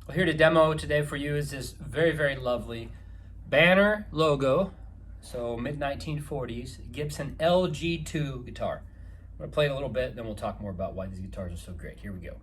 Well, here to demo today for you is this very, very lovely banner logo. So mid-1940s Gibson LG-2 guitar. I'm going to play it a little bit, then we'll talk more about why these guitars are so great. Here we go.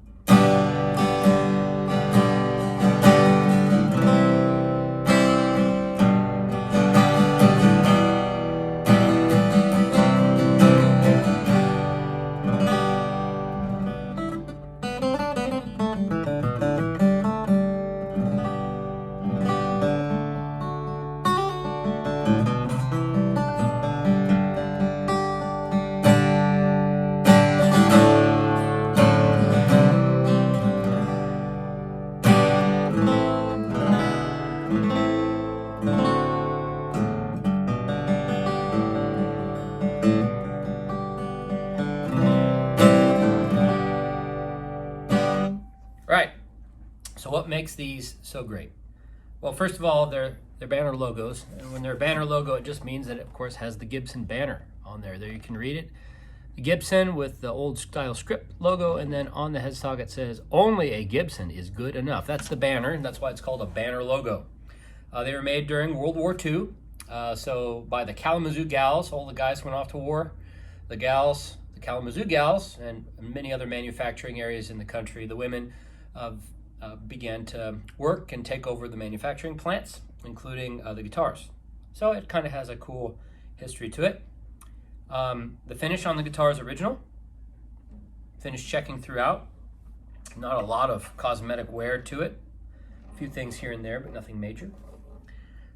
Right, so what makes these so great? Well, first of all, they're banner logos. And when they're a banner logo, it just means that it, of course, has the Gibson banner on there. There you can read it. The Gibson with the old style script logo, and then on the headstock it says, "Only a Gibson is good enough." That's the banner, and that's why it's called a banner logo. They were made during World War II, so by the Kalamazoo Gals. All the guys went off to war. The gals, the Kalamazoo Gals, and many other manufacturing areas in the country, the women began to work and take over the manufacturing plants, including the guitars. So it kind of has a cool history to it. The finish on the guitar is original. Finish checking throughout. Not a lot of cosmetic wear to it. A few things here and there, but nothing major.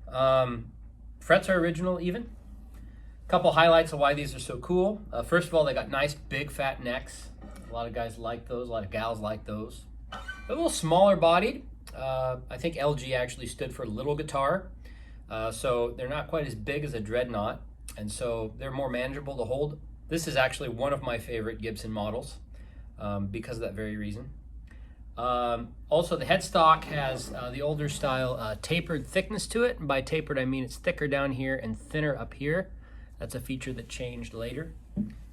Frets are original even. A couple highlights of why these are so cool. First of all, they got nice big fat necks. A lot of guys like those, a lot of gals like those. They're a little smaller bodied. I think LG actually stood for little guitar. So they're not quite as big as a Dreadnought, and so they're more manageable to hold. This is actually one of my favorite Gibson models because of that very reason. Also, the headstock has the older style tapered thickness to it. And by tapered, I mean it's thicker down here and thinner up here. That's a feature that changed later.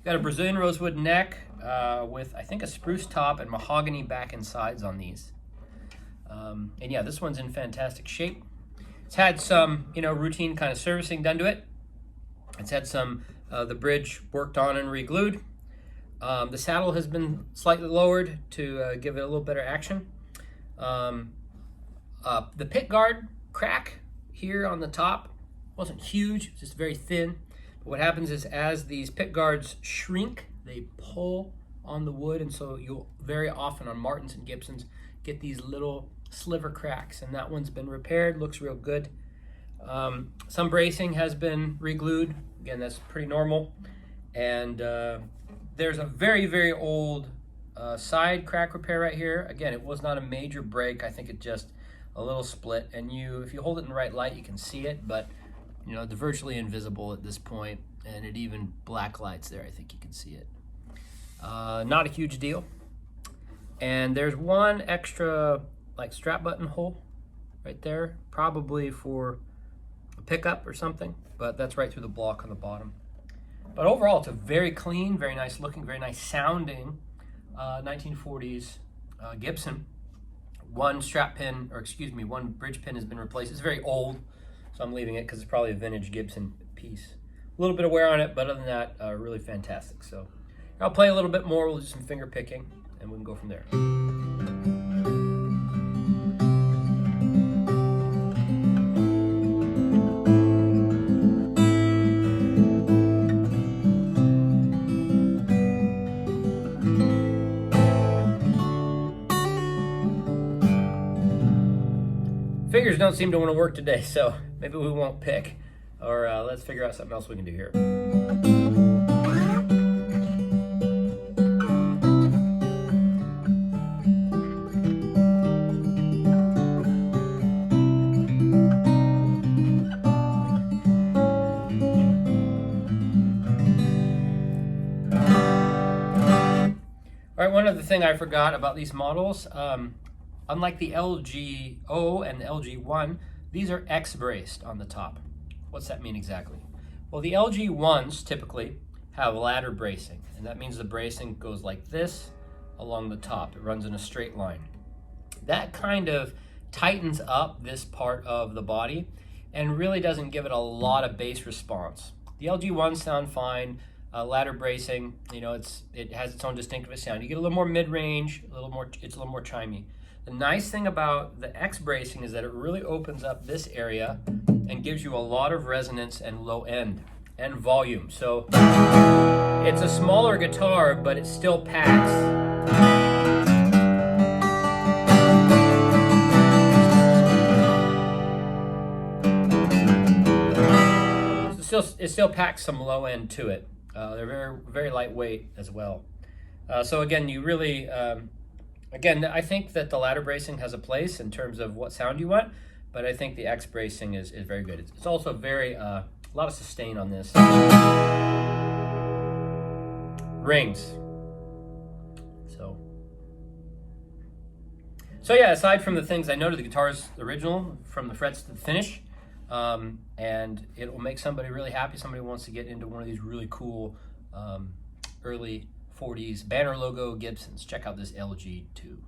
Got a Brazilian rosewood neck with, I think, a spruce top and mahogany back and sides on these. And yeah, this one's in fantastic shape. It's had some, routine kind of servicing done to it. It's had some, the bridge worked on and re-glued. The saddle has been slightly lowered to give it a little better action. The pick guard crack here on the top wasn't huge, it's just very thin. But what happens is as these pick guards shrink, they pull on the wood, and so you'll very often on Martins and Gibsons get these little sliver cracks, and that one's been repaired, looks real good. Some bracing has been re-glued. Again, that's pretty normal. And there's a very, very old side crack repair right here. Again, it was not a major break. I think it just a little split. And if you hold it in the right light, you can see it. But they're virtually invisible at this point, and it even black lights there. I think you can see it. Not a huge deal. And there's one extra strap button hole right there, probably for a pickup or something. But that's right through the block on the bottom. But overall, it's a very clean, very nice looking, very nice sounding 1940s Gibson. One bridge pin has been replaced. It's very old, so I'm leaving it because it's probably a vintage Gibson piece. A little bit of wear on it, but other than that, really fantastic. So I'll play a little bit more. We'll do some finger picking, and we can go from there. Fingers don't seem to want to work today, so maybe we won't pick, or let's figure out something else we can do here. All right, one other thing I forgot about these models, unlike the LG-0 and the LG-1, these are X-braced on the top. What's that mean exactly? Well, the LG-1s typically have ladder bracing, and that means the bracing goes like this along the top. It runs in a straight line. That kind of tightens up this part of the body and really doesn't give it a lot of bass response. The LG-1s sound fine. Ladder bracing, you know, it has its own distinctive sound. You get a little more mid-range, it's a little more chimey. The nice thing about the X bracing is that it really opens up this area and gives you a lot of resonance and low end and volume. So it's a smaller guitar, but it still packs. It still packs some low end to it. They're very, very lightweight as well. So again, you really, again, I think that the ladder bracing has a place in terms of what sound you want, but I think the X bracing is very good. It's also very, a lot of sustain on this. Rings. So yeah, aside from the things I noted, the guitar is original from the frets to the finish. And it will make somebody really happy. Somebody who wants to get into one of these really cool early 40s banner logo Gibsons. Check out this LG-2.